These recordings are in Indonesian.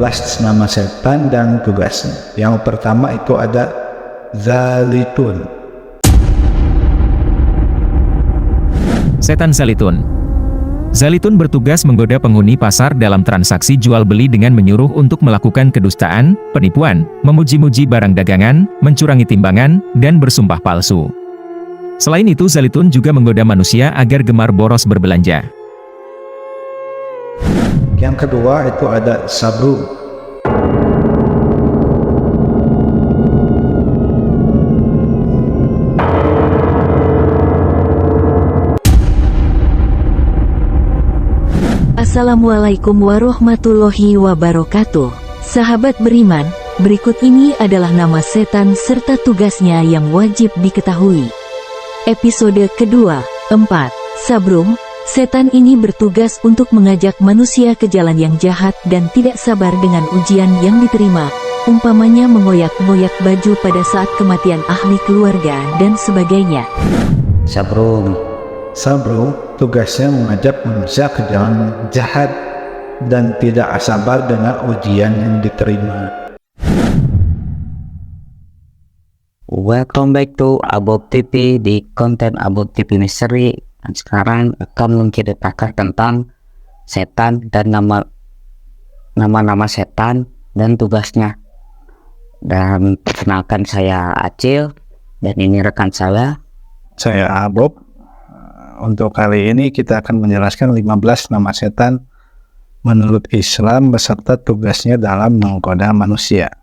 15 nama setan dan tugasnya. Yang pertama itu ada Zalitun. Setan Zalitun. Zalitun bertugas menggoda penghuni pasar dalam transaksi jual beli dengan menyuruh untuk melakukan kedustaan, penipuan, memuji-muji barang dagangan, mencurangi timbangan, dan bersumpah palsu. Selain itu, Zalitun juga menggoda manusia agar gemar boros berbelanja. Yang kedua itu ada Sabru. Assalamualaikum warahmatullahi wabarakatuh. Sahabat beriman, berikut ini adalah nama setan serta tugasnya yang wajib diketahui. Episode kedua, 4. Sabrum. Setan ini bertugas untuk mengajak manusia ke jalan yang jahat dan tidak sabar dengan ujian yang diterima, umpamanya mengoyak-ngoyak baju pada saat kematian ahli keluarga dan sebagainya. Sabrum. Sabru tugasnya mengajak manusia ke jalan jahat dan tidak sabar dengan ujian yang diterima. Welcome back to Above TV di konten Above TV Misteri. Dan sekarang akan menceritakan tentang setan dan nama-nama setan dan tugasnya. Dan perkenalkan, saya Acil dan ini rekan saya Abob. Untuk kali ini kita akan menjelaskan 15 nama setan menurut Islam beserta tugasnya dalam menggoda manusia.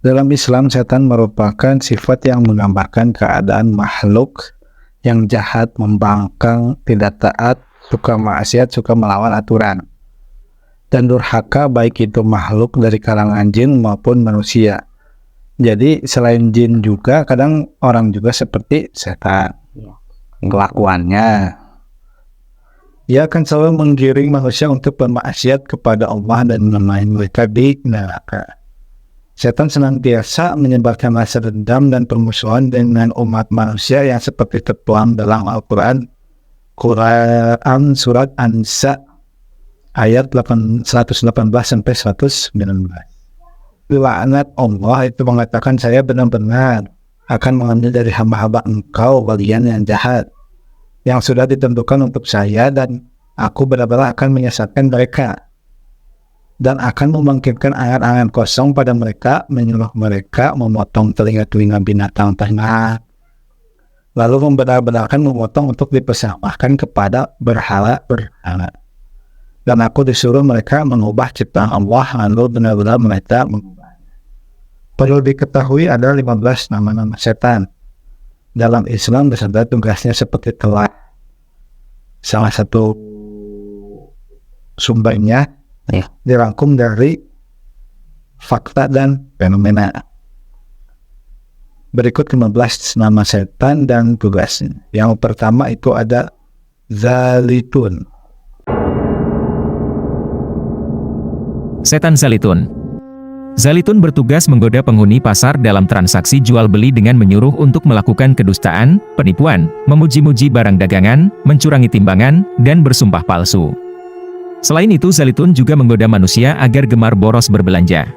Dalam Islam, setan merupakan sifat yang menggambarkan keadaan makhluk yang jahat, membangkang, tidak taat, suka maksiat, suka melawan aturan, dan durhaka, baik itu makhluk dari kalangan jin maupun manusia. Jadi selain jin juga kadang orang juga seperti setan. Kelakuannya, ia akan selalu menggiring manusia untuk bermaksiat kepada Allah dan menemani mereka di neraka. Setan senantiasa menyebarkan rasa dendam dan permusuhan dengan umat manusia yang seperti tertuang dalam Al-Quran surat An-Nisa ayat 118-119. Laknat Allah itu mengatakan, saya benar-benar akan mengambil dari hamba-hamba engkau bagian yang jahat yang sudah ditentukan untuk saya, dan aku benar-benar akan menyesatkan mereka dan akan membangkitkan angan-angan kosong pada mereka, menyuruh mereka memotong telinga-telinga binatang ternak, lalu membenar-benarkan memotong untuk dipersembahkan kepada berhala-berhala. Dan aku disuruh mereka mengubah ciptaan Allah, lalu benar-benar mereka mengubahnya. Perlu diketahui ada 15 nama-nama setan dalam Islam beserta tugasnya seperti telah. Salah satu sumbernya dirangkum dari fakta dan fenomena. Berikut 15 nama setan dan tugasnya. Yang pertama itu ada Zalitun. Setan Zalitun. Zalitun bertugas menggoda penghuni pasar dalam transaksi jual beli dengan menyuruh untuk melakukan kedustaan, penipuan, memuji-muji barang dagangan, mencurangi timbangan, dan bersumpah palsu. Selain itu, Zalitun juga menggoda manusia agar gemar boros berbelanja.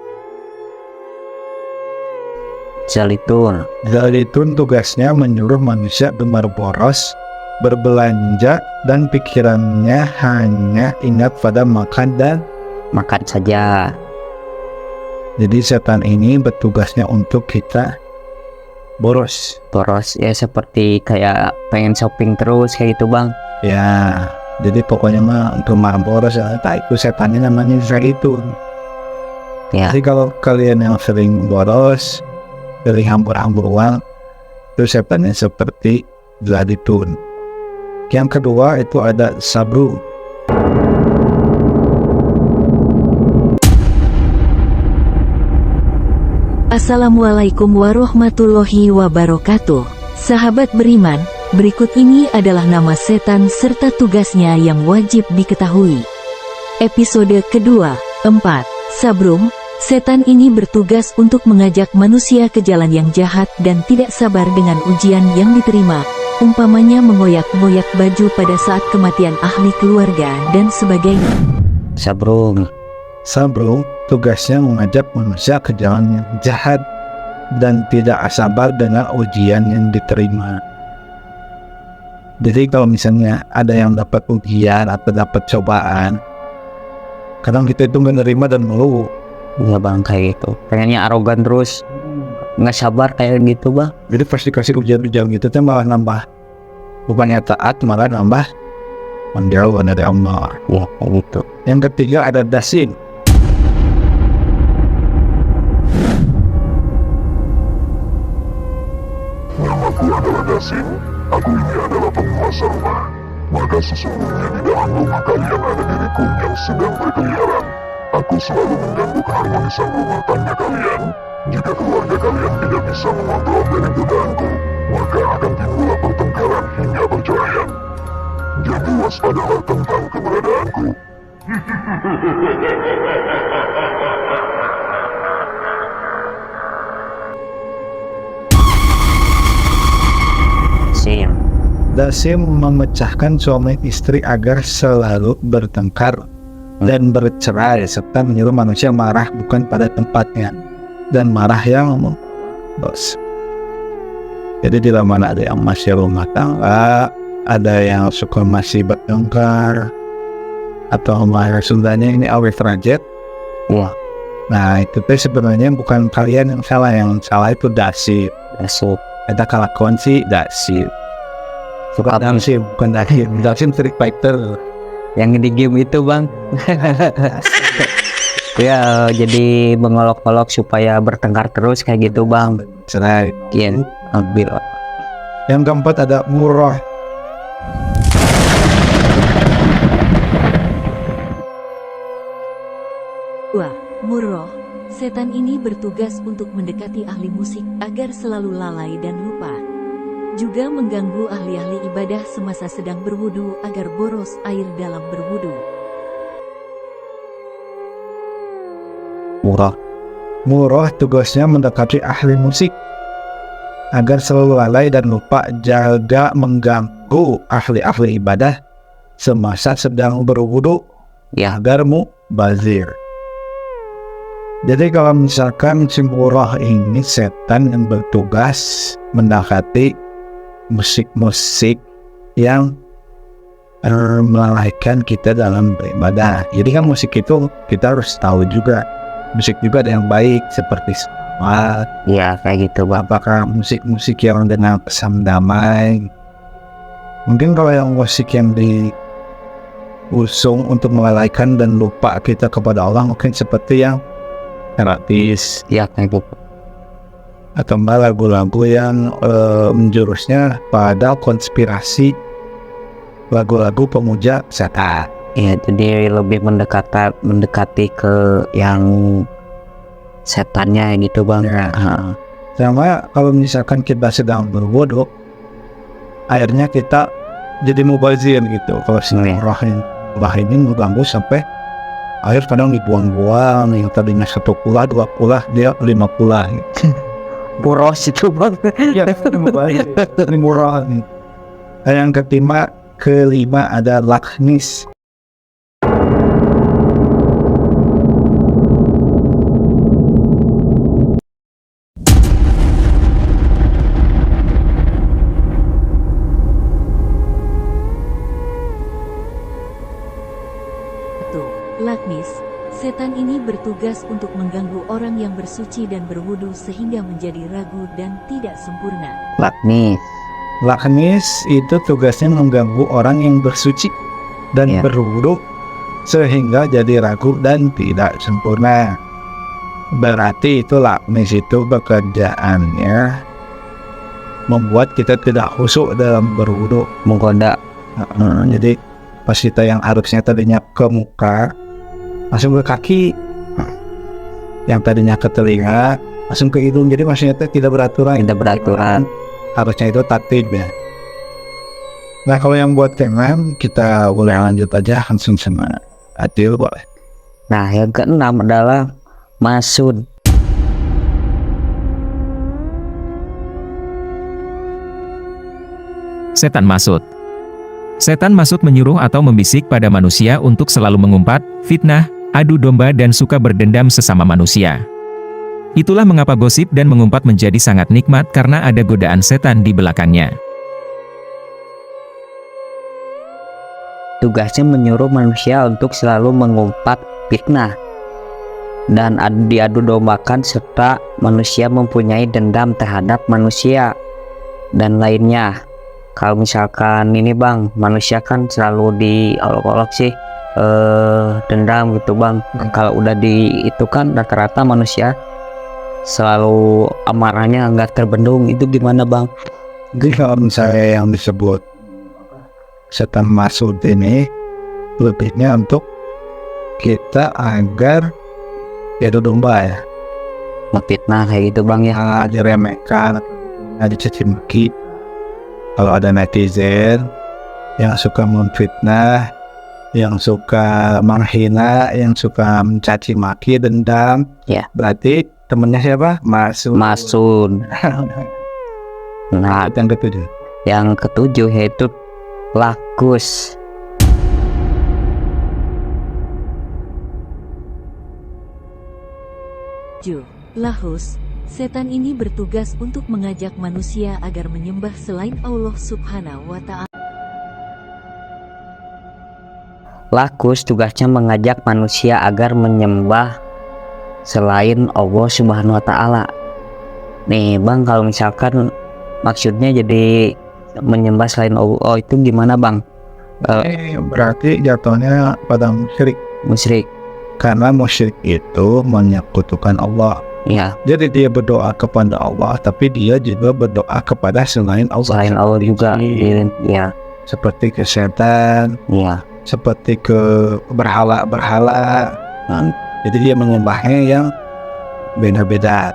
Zalitun. Zalitun tugasnya menyuruh manusia gemar boros, berbelanja, dan pikirannya hanya ingat pada makan saja. Jadi setan ini bertugasnya untuk kita boros ya, seperti kayak pengen shopping terus kayak gitu bang ya. Jadi pokoknya mah gemar boros ya, itu setannya namanya Zalitun ya. Jadi kalau kalian yang sering boros, sering hambur-hambur uang, itu setannya seperti Zalitun. Yang kedua itu ada Sabru. Assalamualaikum warahmatullahi wabarakatuh. Sahabat beriman, berikut ini adalah nama setan serta tugasnya yang wajib diketahui. Episode kedua, 4. Sabrum. Setan ini bertugas untuk mengajak manusia ke jalan yang jahat dan tidak sabar dengan ujian yang diterima, umpamanya mengoyak-ngoyak baju pada saat kematian ahli keluarga dan sebagainya. Sabrum. Sabro tugasnya mengajak manusia ke jalan yang jahat dan tidak sabar dengan ujian yang diterima. Jadi kalau misalnya ada yang dapat ujian atau dapat cobaan, kadang kita itu nggak nerima dan mengeluh. Iya bang, kayak gitu. Pengennya arogan terus, nggak sabar kayak gitu bang. Jadi pas dikasih ujian-ujian gitu tuh malah nambah, bukannya taat malah nambah menjauh dari Allah. Ya kayak gitu. Yang ketiga ada dasin. Namaku adalah Dasin, aku ini adalah penguasa rumah. Maka sesungguhnya di dalam rumah kalian ada diriku yang sedang berkeliaran. Aku selalu mengganggu keharmonisan rumah tangga kalian. Jika keluarga kalian tidak bisa mengontrol dari godaanku, maka akan timbullah pertengkaran hingga perceraian. Jadi waspadalah tentang keberadaanku. Sim. Dasim memecahkan suami istri agar selalu bertengkar dan bercerai serta menyuruh manusia marah bukan pada tempatnya dan marah yang dos. Jadi di mana ada yang masih rumah tangga, ada yang suka masih bertengkar, atau marah Sundanya ini awet rajet. Wah, Nah itu tuh sebenarnya bukan kalian yang salah itu Dasim. masuk. Ada kelakuan sih Dasim. Bukan Dasim, bukan Dasim. Dasim Street Fighter. Yang di game itu bang. Ya jadi mengolok-olok supaya bertengkar terus kayak gitu bang. Cerai. Iya, ambil. Yang keempat ada murah. Wah, Murroh, setan ini bertugas untuk mendekati ahli musik agar selalu lalai dan lupa. Juga mengganggu ahli-ahli ibadah semasa sedang berwudu agar boros air dalam berwudu. Murah tugasnya mendekati ahli musik agar selalu lalai dan lupa, jaga mengganggu ahli-ahli ibadah semasa sedang berwudu Ya, agar mubazir. Jadi kalau misalkan si murah ini setan yang bertugas mendekati musik-musik yang melalaikan kita dalam beribadah. Jadi kan musik itu kita harus tahu juga, musik juga ada yang baik seperti sholat. ya kayak gitu bang. Apakah musik-musik yang dengan pesan damai? Mungkin kalau yang musik yang diusung untuk melalaikan dan lupa kita kepada Allah, mungkin seperti yang erotis Ya kayak gitu. atau malah lagu-lagu yang menjurusnya pada konspirasi, lagu-lagu pemuja setan. Ya jadi lebih mendekati ke yang setannya gitu bang. Ya. Ah, Sama kalau misalkan kita sedang berwudu, airnya kita jadi mubazir gitu. Kalau si Iya. murah ini mengganggu sampai air kadang dibuang-buang, yang tadinya 1 kula, 2 kula, dia 5 kula gitu. boros itu bang. Ya, ini murah nih. Yang kelima ada laknis. Laknis, setan ini bertugas untuk mengganggu orang yang bersuci dan berwudu sehingga menjadi ragu dan tidak sempurna. Laknis. Laknis itu tugasnya mengganggu orang yang bersuci dan Ya. berwudu sehingga jadi ragu dan tidak sempurna. Berarti itu laknis itu pekerjaannya membuat kita tidak khusyuk dalam berwudu. Menggoda. Jadi pas kita yang harusnya tadinya ke muka langsung ke kaki, yang tadinya ke telinga langsung ke hidung, jadi maksudnya tidak beraturan. Tidak beraturan. Harusnya itu tatib ya. Nah kalau yang buat keenam kita boleh lanjut aja langsung sama Adil boleh. Nah yang keenam adalah masud. Setan masud. Setan masud menyuruh atau membisik pada manusia untuk selalu mengumpat, fitnah, adu domba dan suka berdendam sesama manusia. Itulah mengapa gosip dan mengumpat menjadi sangat nikmat karena ada godaan setan di belakangnya. Tugasnya menyuruh manusia untuk selalu mengumpat fitnah dan diadu dombakan, serta manusia mempunyai dendam terhadap manusia dan lainnya. Kalau misalkan ini bang, manusia kan selalu diolok-olok sih, dendam gitu bang. Kalau udah itu kan rata-rata manusia selalu amarahnya nggak terbendung. Itu gimana bang? Jadi kalau misalnya yang disebut setan masuk ini lebihnya untuk kita agar adu domba ya, Fitnah kayak gitu bang ya. diremehkan, dicaci maki. Kalau ada netizen yang suka memfitnah, yang suka menghina, yang suka mencaci maki, dendam, Ya. berarti temennya siapa? Masuk. Nah, Yang ketujuh. yang ketujuh yaitu Lakus. Lahus, setan ini bertugas untuk mengajak manusia agar menyembah selain Allah Subhanahu wa Ta'ala. Lakus tugasnya mengajak manusia agar menyembah selain Allah Subhanahu wa Ta'ala. Nih bang, kalau misalkan maksudnya jadi menyembah selain Allah itu gimana bang? Berarti jatuhnya pada Musyrik. karena musyrik itu menyekutukan Allah. Ya, Jadi dia berdoa kepada Allah, tapi dia juga berdoa kepada selain Allah. selain Allah juga. Ya, Seperti ke setan, ya. seperti ke berhala-berhala. Jadi dia menyembahnya yang beda-beda.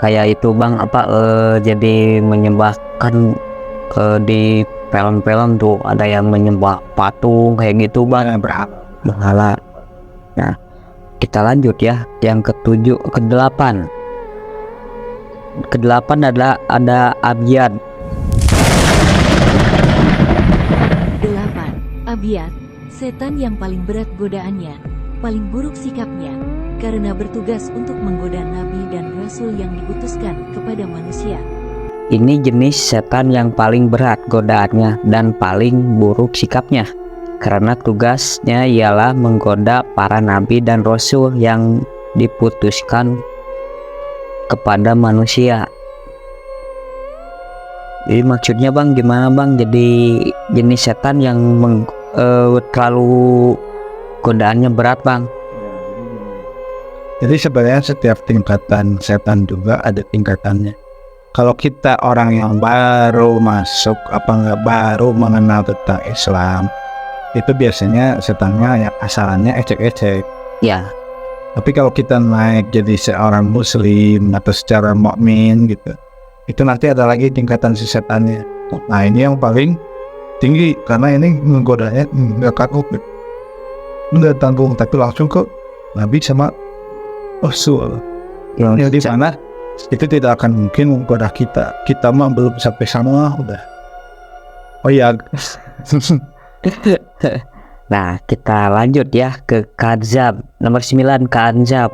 Kayak itu bang, jadi menyembahkan di film-film tuh ada yang menyembah patung kayak gitu bang, berhala. Nah, kita lanjut ya, yang kedelapan adalah ada Abyad. 8. Abyad, setan yang paling berat godaannya, paling buruk sikapnya, karena bertugas untuk menggoda nabi dan rasul yang diutuskan kepada manusia. Ini jenis setan yang paling berat godaannya dan paling buruk sikapnya, karena tugasnya ialah menggoda para nabi dan rasul yang diputuskan kepada manusia. Jadi maksudnya bang gimana bang? Jadi jenis setan yang terlalu godaannya berat bang. Jadi sebenarnya setiap tingkatan setan juga ada tingkatannya. Kalau kita orang yang baru masuk, baru mengenal tentang Islam, itu biasanya setannya yang asalannya ecek-ecek. Ya, Tapi kalau kita naik jadi seorang muslim atau secara mukmin gitu, itu nanti ada lagi tingkatan si setannya. Nah ini yang paling tinggi karena ini menggodanya nggak kaku, nggak tanggung, tapi langsung ke Nabi sama Rasul. Yang di sana itu tidak akan mungkin menggoda kita. Kita mah belum sampai sana udah. Oh iya. nah kita lanjut ya ke Kadzab nomor 9, Kadzab.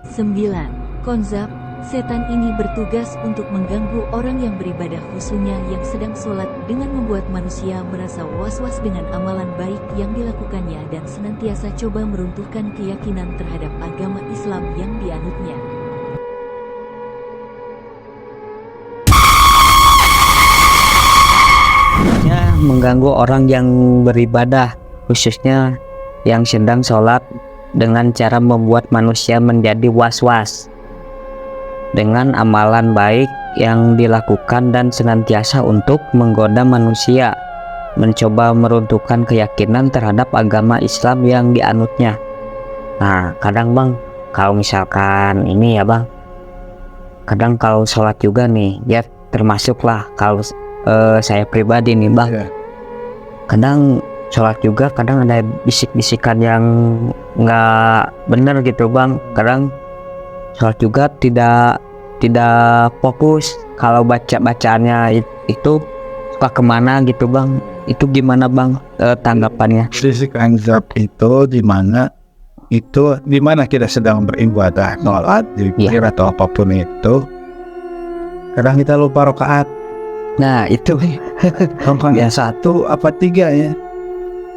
Sembilan. Konzab, setan ini bertugas untuk mengganggu orang yang beribadah khususnya yang sedang sholat dengan membuat manusia merasa was-was dengan amalan baik yang dilakukannya dan senantiasa coba meruntuhkan keyakinan terhadap agama Islam yang dianutnya. Mengganggu orang yang beribadah khususnya yang sedang sholat dengan cara membuat manusia menjadi was-was dengan amalan baik yang dilakukan dan senantiasa untuk menggoda manusia mencoba meruntuhkan keyakinan terhadap agama Islam yang dianutnya. Nah kadang bang, kalau misalkan ini ya bang, kadang kalau sholat juga nih ya termasuklah kalau saya pribadi nih bang, Iya. kadang sholat juga kadang ada bisik-bisikan yang nggak bener gitu bang. Kadang sholat juga tidak fokus, kalau bacaannya itu suka kemana gitu bang. Itu gimana bang tanggapannya? Fisik anzab itu di mana kita sedang beribadah, sholat, zikir atau apapun itu. Kadang kita lupa rakaat. Nah itu Rakaat 1 apa 3 ya.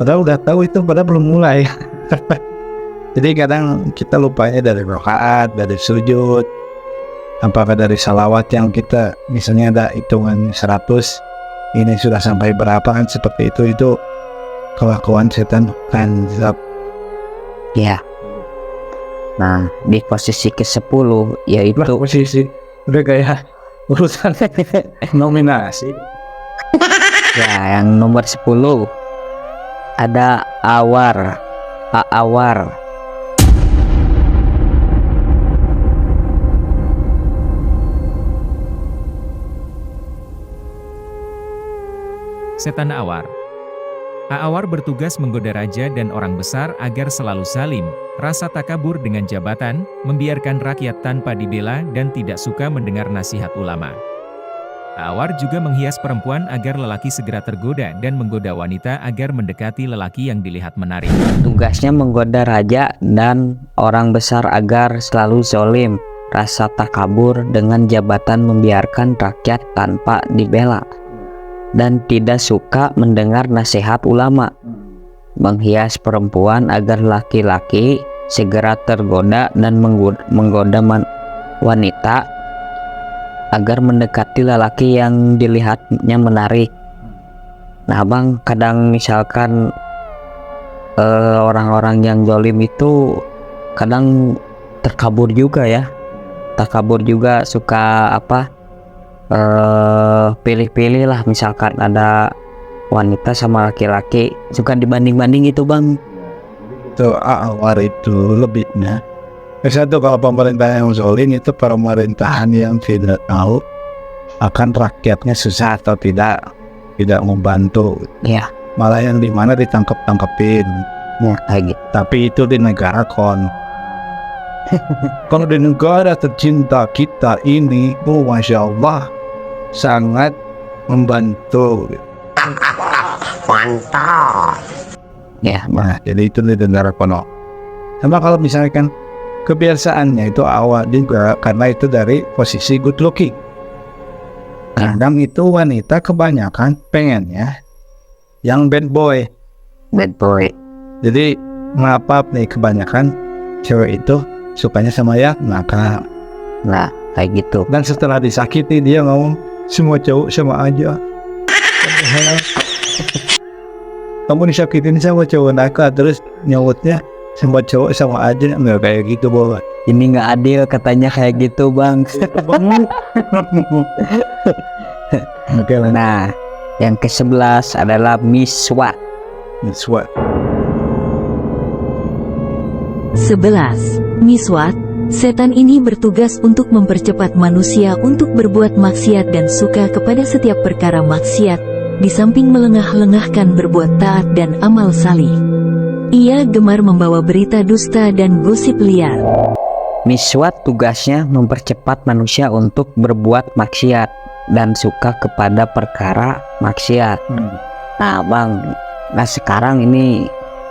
Padahal udah tahu itu, padahal belum mulai. Jadi kadang kita lupanya dari rakaat, dari sujud, apakah dari salawat yang kita misalnya ada hitungan 100, ini sudah sampai berapa kan, seperti itu kelakuan setan kanzab. ya. Nah di posisi ke-10 yaitu Posisi udah kayak urusan nominasi. ya yang nomor 10 ada Awar. Setan Awar. Awar bertugas menggoda raja dan orang besar agar selalu salim, rasa takabur dengan jabatan, membiarkan rakyat tanpa dibela dan tidak suka mendengar nasihat ulama. Awar juga menghias perempuan agar lelaki segera tergoda dan menggoda wanita agar mendekati lelaki yang dilihat menarik. Tugasnya menggoda raja dan orang besar agar selalu zolim, rasa takabur dengan jabatan, membiarkan rakyat tanpa dibela, dan tidak suka mendengar nasihat ulama. Menghias perempuan agar laki-laki segera tergoda dan menggoda wanita agar mendekati lelaki yang dilihatnya menarik. Nah bang, kadang misalkan orang-orang yang zalim itu kadang terkabur juga ya. Takabur juga, suka pilih-pilih lah, misalkan ada wanita sama laki-laki suka dibanding-banding gitu bang. Itu Awar itu lebihnya. Satu, kalau pemerintah yang zalim itu pemerintahan yang tidak tahu akan rakyatnya susah atau tidak membantu. Ya, Malah yang dimana ditangkep-tangkepin. kayak gitu. Tapi itu di negara kalau di negara tercinta kita ini, Masya Allah, sangat membantu. Ya, Nah, jadi itu di negara kono. Sama kalau misalkan kebiasaannya itu awal juga, karena itu dari posisi good looking. Kadang itu wanita kebanyakan pengennya yang bad boy. bad boy. Jadi maaf nih, kebanyakan cewek itu sukanya sama yang nakal. Nah kayak gitu. Dan setelah disakiti dia ngomong semua cowok sama aja. Kamu disakitin sama cowok nakal, terus nyautnya semua cowok sama aja. Nggak kayak gitu, boy. Ini nggak adil katanya kayak gitu bang. Oke lah. Nah yang ke-11 adalah Miswak. Miswak. 11. Miswat. Setan ini bertugas untuk mempercepat manusia untuk berbuat maksiat dan suka kepada setiap perkara maksiat, di samping melengah-lengahkan berbuat taat dan amal salih. Ia gemar membawa berita dusta dan gosip liar. Miswat tugasnya mempercepat manusia untuk berbuat maksiat dan suka kepada perkara maksiat. Nah bang, sekarang ini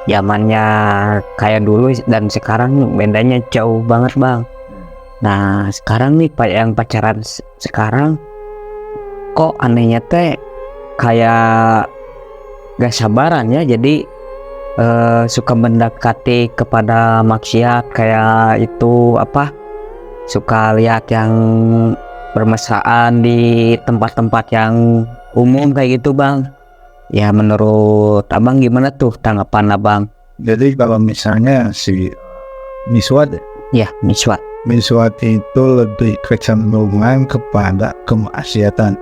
zamannya kayak dulu dan sekarang bedanya jauh banget bang. Nah sekarang nih yang pacaran sekarang kok anehnya teh kayak gak sabaran ya, jadi suka mendekati kepada maksiat, kayak itu suka lihat yang bermesraan di tempat-tempat yang umum kayak gitu bang. Ya menurut abang gimana tuh tanggapan abang? Jadi kalau misalnya si Miswat, Ya miswak. Miswat itu lebih kecenderungan kepada kemaksiatan.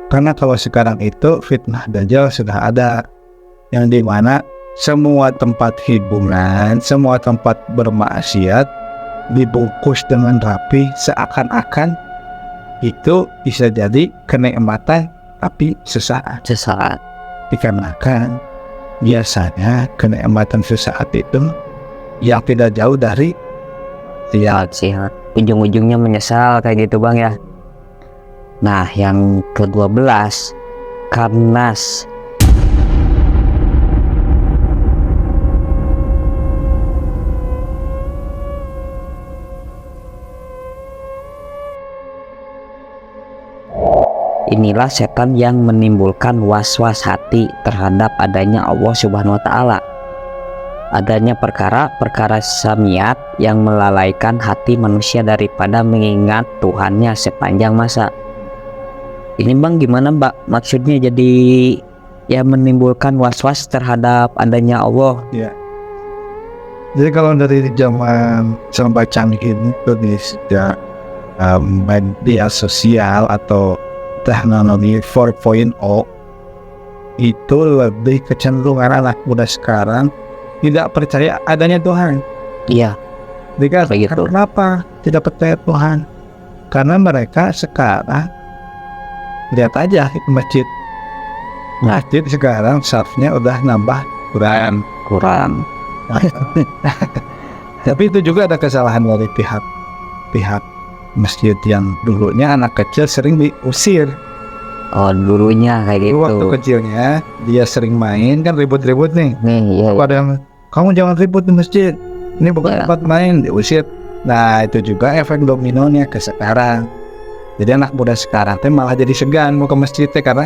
Karena kalau sekarang itu fitnah dajjal sudah ada, yang dimana semua tempat hiburan, semua tempat bermaksiat dibungkus dengan rapi, seakan-akan itu bisa jadi kenikmatan tapi sesaat. Sesaat. Dikarenakan biasanya kenikmatan sesaat itu yang tidak jauh dari Sihat. Ujung-ujungnya menyesal kayak gitu Bang ya. Nah, yang ke-12 Karnas. Inilah setan yang menimbulkan was-was hati terhadap adanya Allah Subhanahu wa Ta'ala. Adanya perkara-perkara samiat yang melalaikan hati manusia daripada mengingat Tuhannya sepanjang masa. Ini Bang gimana Mbak? Maksudnya jadi ya menimbulkan was-was terhadap adanya Allah. ya. Jadi kalau dari zaman sampai canggih ini tuh di sejak media sosial atau teknologi 4.0 itu lebih kecenderungan anak muda sekarang tidak percaya adanya Tuhan. Iya, Jadi begitu. kenapa tidak percaya Tuhan? Karena mereka sekarang lihat aja itu masjid. Nah. Masjid sekarang safnya udah nambah Quran. Tapi itu juga ada kesalahan dari pihak masjid yang dulunya anak kecil sering diusir. Oh, dulunya kayak gitu. Waktu kecilnya dia sering main kan ribut-ribut nih. Nih, iya. Ada yang kamu jangan ribut di masjid. Ini bukan Ya. tempat main, diusir. Nah itu juga efek dominonya ke sekarang. Jadi anak muda sekarang teh malah jadi segan mau ke masjid teh karena,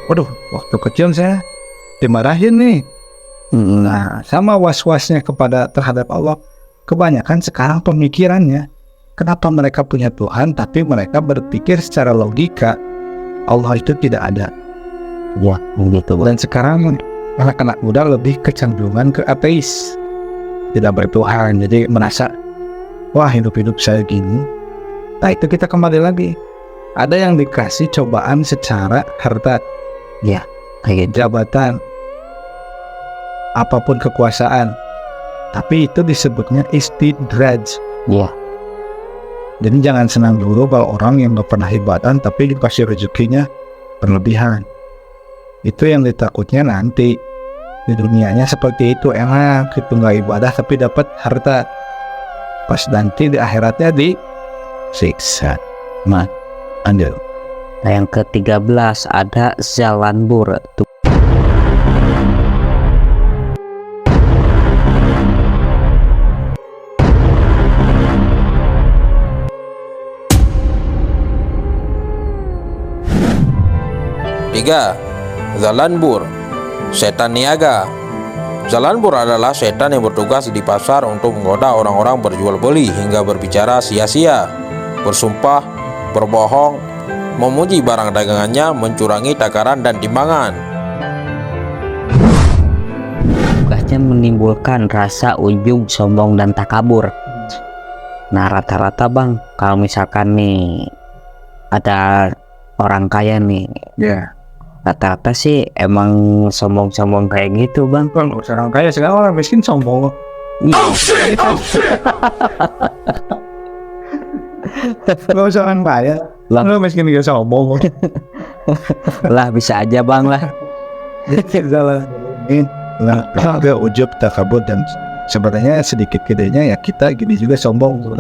waduh, waktu kecil saya dimarahin nih. Nah sama was-wasnya terhadap Allah. Kebanyakan sekarang pemikirannya, kenapa mereka punya Tuhan tapi mereka berpikir secara logika Allah itu tidak ada. Ya, begitu Bang. Dan sekarang anak-anak muda lebih kecenderungan ke ateis, tidak bertuhan, jadi merasa wah hidup saya gini. Nah itu kita kembali lagi, ada yang dikasih cobaan secara harta, Ya, kayak gitu. jabatan, apapun kekuasaan, tapi itu disebutnya istidraj. Iya. Jadi jangan senang dulu kalau orang yang gak pernah ibadah tapi dikasih rezekinya berlebihan. Itu yang ditakutnya nanti di dunianya seperti itu, enak itu nggak ibadah tapi dapat harta, pas nanti di akhiratnya disiksa. Andel. Nah, yang ke-13 ada Zalanbur. Tiga, Zalanbur, setan niaga. Zalanbur adalah setan yang bertugas di pasar untuk menggoda orang-orang berjual beli hingga berbicara sia-sia, bersumpah, berbohong, memuji barang dagangannya, mencurangi takaran dan timbangan. Tugasnya menimbulkan rasa ujub, sombong, dan takabur. Nah, rata-rata Bang, kalau misalkan nih ada orang kaya nih, Ya. rata-rata sih emang sombong-sombong kayak gitu Bang. Kalau orang kaya sekarang orang miskin sombong. Kalau orang kaya, Lah. orang miskin juga sombong. Lah bisa aja Bang lah. Salah. Nah, ada ujub, takabur, dan sebenarnya sedikit gedenya ya kita gini juga sombong.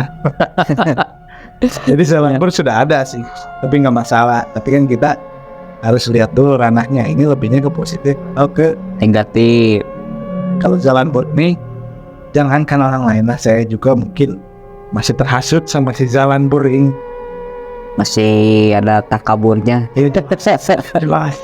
Jadi Zalanbur sudah ada sih, tapi nggak masalah. Tapi kan kita harus lihat dulu ranahnya, ini lebihnya ke positif atau ke Negatif. kalau Zalanbur nih, jangankan orang lain lah, saya juga mungkin masih terhasut sama si Zalanbur ini. Masih ada takaburnya. Ya jelas.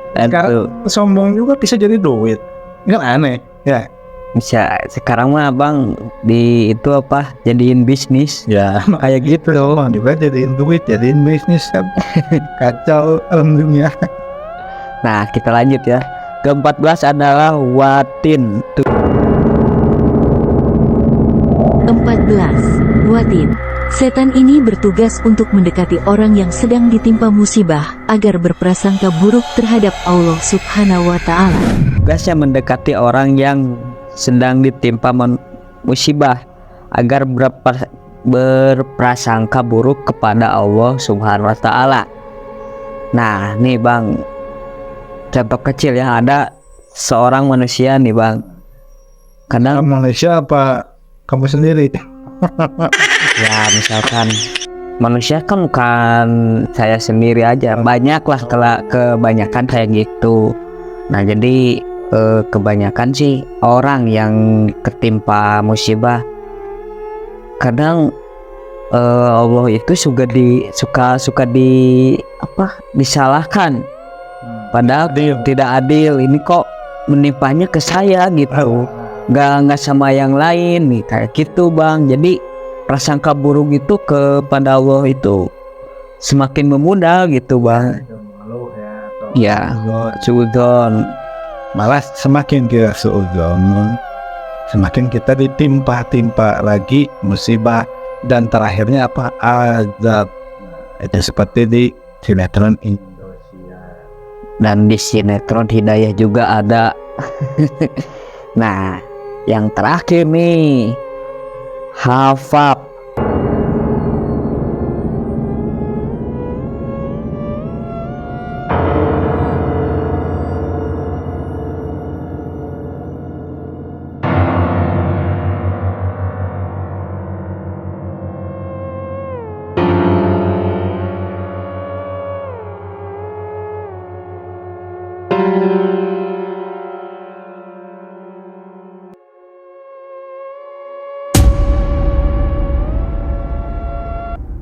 Dan tuh, Sekarang sombong juga bisa jadi duit, kan aneh ya. bisa sekarang mah Bang di itu apa jadiin bisnis Ya kayak gitu dong, juga jadiin duit, jadiin bisnis kan. Kacau alam dunia. Nah, kita lanjut ya. Ke-14 adalah Watin. 14. Watin. Setan ini bertugas untuk mendekati orang yang sedang ditimpa musibah agar berprasangka buruk terhadap Allah Subhanahu wa Ta'ala. Tugasnya mendekati orang yang sedang ditimpa musibah agar berprasangka buruk kepada Allah Subhanahu wa Ta'ala. Nah, nih Bang, contoh kecil ya, ada seorang manusia nih Bang. Kadang Malaysia apa kamu sendiri? ya misalkan manusia kan bukan saya sendiri aja, banyak lah, kebanyakan kayak gitu. Nah jadi kebanyakan sih orang yang ketimpa musibah, kadang Allah itu suka disalahkan, padahal tidak adil. Ini kok menimpanya ke saya gitu, nggak sama yang lain nih, kayak gitu Bang. Jadi prasangka buruk itu kepada Allah itu semakin memudah gitu Bang. Ya, suudzon. Malah semakin kita suudzon, semakin kita ditimpa lagi musibah, dan terakhirnya apa? Azab. Itu seperti di sinetron Indosiar. Dan di sinetron Hidayah juga ada. Nah, yang terakhir nih, hafab.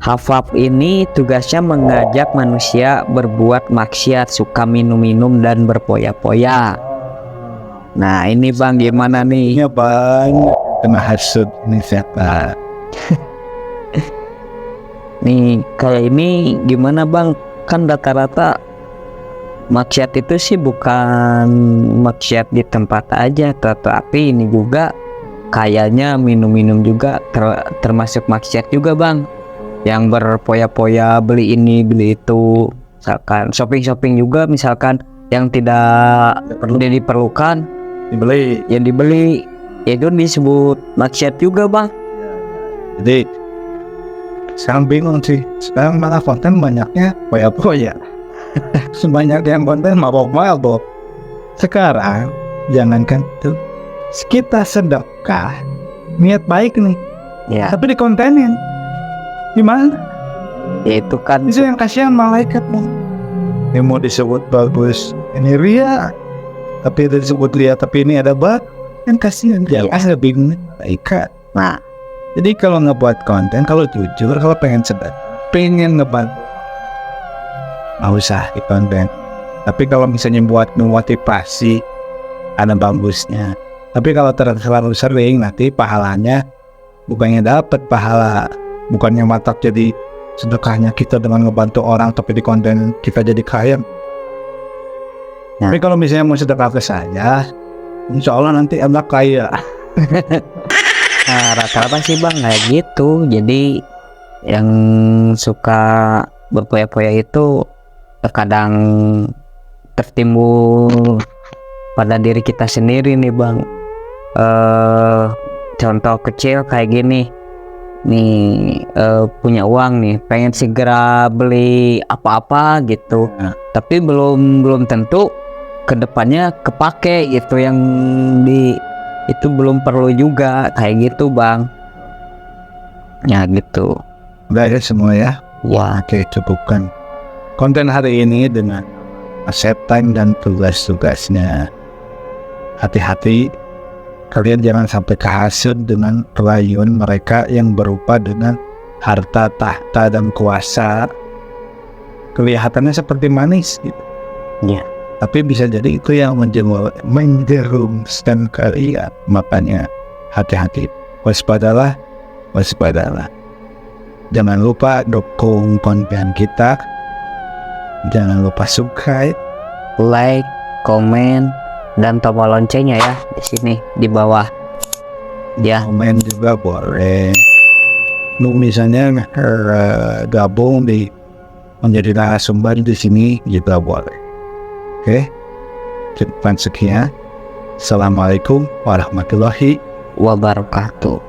Hafab ini tugasnya mengajak manusia berbuat maksiat, suka minum-minum dan berpoya-poya. Nah ini Bang, gimana nih? Ini Bang, kena hasud ini siapa? Nih kayak ini gimana Bang? Kan rata-rata maksiat itu sih bukan maksiat di tempat aja, tetapi ini juga kayaknya minum-minum juga termasuk maksiat juga Bang. Yang berpoya-poya, beli ini beli itu, misalkan shopping juga, misalkan yang tidak diperlukan Dibeli. yang dibeli, itu disebut maksiat juga Bang. Jadi sekarang bingung sih, sekarang malah konten banyaknya poya-poya. Sebanyak yang konten mabok-mabok. Sekarang jangankan itu, kita sedekah niat baik nih, Ya, tapi dikontenin gimana? ya itu kan Itu yang kasihan malaikat mau. Ini mau disebut bagus, ini ria, tapi itu disebut ria, tapi ini ada bak, kan kasihan. Iya. Jangan bingung malaikat. nah Jadi kalau ngebuat konten, kalau jujur, kalau pengen sedekah, pengen ngebantu, nggak usah di konten. Tapi kalau misalnya buat memotivasi, ada bagusnya. Tapi kalau terlalu sering, nanti pahalanya bukannya dapat pahala, bukannya mantap jadi sedekahnya kita dengan ngebantu orang, tapi di konten kita jadi kaya. Nah. Tapi kalau misalnya mau sedekah ke saya, insya Allah nanti Allah kaya. Nah, rata-rata sih Bang kayak gitu. Jadi yang suka berpoya-poya itu terkadang tertimbul pada diri kita sendiri nih Bang. Contoh kecil kayak gini nih, punya uang nih, pengen segera beli apa-apa gitu, Nah. tapi belum tentu kedepannya kepake gitu, yang itu belum perlu juga, kayak gitu Bang. Ya gitu. Udah ya semua ya. Ya, Oke, cukupkan konten hari ini dengan setan dan tugas-tugasnya. Hati-hati, kalian jangan sampai kehasut dengan rayuan mereka yang berupa dengan harta, tahta, dan kuasa. Kelihatannya seperti manis gitu. Ya. Tapi bisa jadi itu yang menjerumuskan kalian. Makanya hati-hati, waspadalah, waspadalah. Jangan lupa dukung konten kita. Jangan lupa subscribe, like, komen, dan tombol loncengnya ya di sini di bawah. Ya, komen juga boleh. Lu misalnya gabung menjadi narasumber di sini juga boleh. Oke, cukup sekian. Assalamualaikum warahmatullahi wabarakatuh.